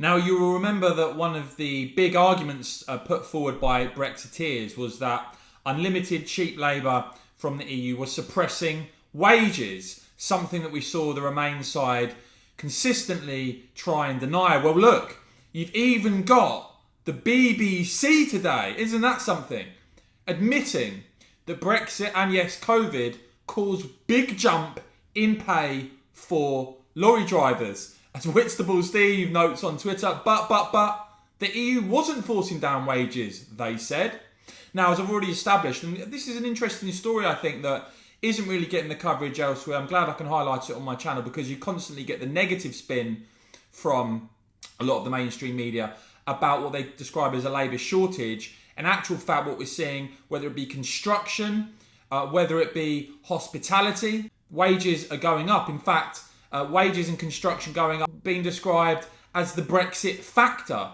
Now, you will remember that one of the big arguments put forward by Brexiteers was that unlimited cheap labour from the EU was suppressing wages, something that we saw the Remain side consistently try and deny. Well, look, you've even got the BBC today, isn't that something? Admitting that Brexit and yes, COVID caused big jump in pay for lorry drivers. As Whitstable Steve notes on Twitter, but the EU wasn't forcing down wages, they said. Now, as I've already established, and this is an interesting story, I think, that isn't really getting the coverage elsewhere. I'm glad I can highlight it on my channel because you constantly get the negative spin from a lot of the mainstream media about what they describe as a labour shortage. In actual fact, what we're seeing, whether it be construction, whether it be hospitality, wages are going up. In fact, wages in construction going up, being described as the Brexit factor.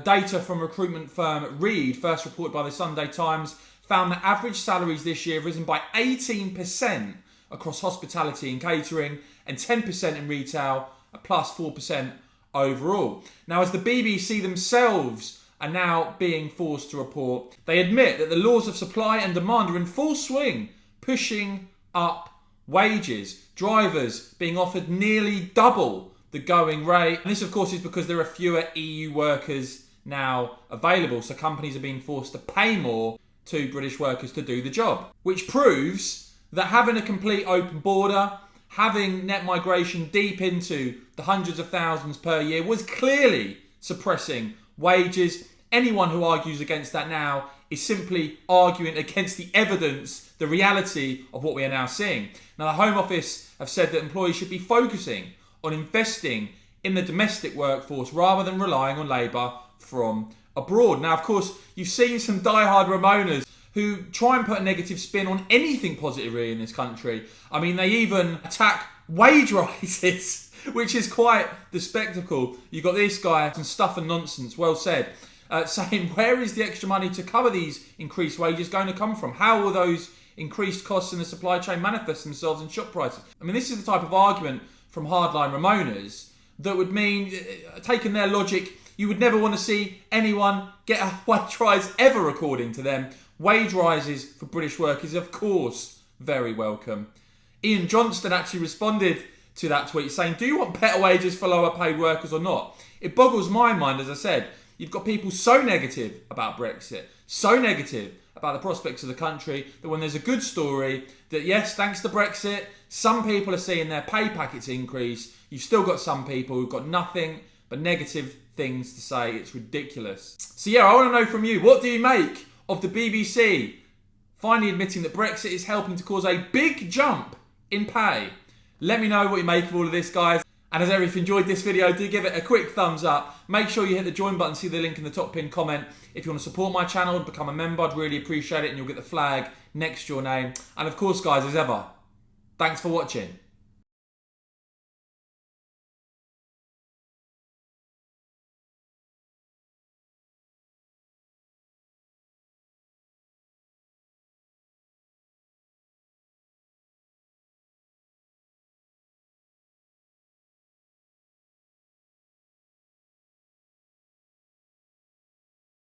Data from recruitment firm Reed, first reported by the Sunday Times, found that average salaries this year have risen by 18% across hospitality and catering and 10% in retail, plus 4% overall. Now, as the BBC themselves are now being forced to report, they admit that the laws of supply and demand are in full swing, pushing up wages. Drivers being offered nearly double the going rate. And this, of course, is because there are fewer EU workers now available. So companies are being forced to pay more to British workers to do the job. Which proves that having a complete open border, having net migration deep into the hundreds of thousands per year was clearly suppressing wages. Anyone who argues against that now is simply arguing against the evidence, the reality of what we are now seeing. Now, the Home Office have said that employees should be focusing on investing in the domestic workforce rather than relying on labour from abroad. Now, of course, you've seen some diehard Ramonas who try and put a negative spin on anything positive really in this country. I mean, they even attack wage rises, which is quite the spectacle. You've got this guy, some stuff and nonsense, well said, saying, where is the extra money to cover these increased wages going to come from? How will those increased costs in the supply chain manifest themselves in shop prices? I mean, this is the type of argument from hardline Ramonas that would mean, taking their logic, you would never want to see anyone get a wage rise ever, according to them. Wage rises for British workers, of course, very welcome. Ian Johnston actually responded to that tweet saying, do you want better wages for lower paid workers or not? It boggles my mind, as I said. You've got people so negative about Brexit, so negative about the prospects of the country, that when there's a good story, that yes, thanks to Brexit, some people are seeing their pay packets increase. You've still got some people who've got nothing but negative things to say. It's ridiculous. So yeah, I want to know from you, what do you make of the BBC finally admitting that Brexit is helping to cause a big jump in pay? Let me know what you make of all of this, guys. And as ever, if you enjoyed this video, do give it a quick thumbs up. Make sure you hit the join button, see the link in the top pinned comment. If you want to support my channel and become a member, I'd really appreciate it, and you'll get the flag next to your name. And of course, guys, as ever, thanks for watching.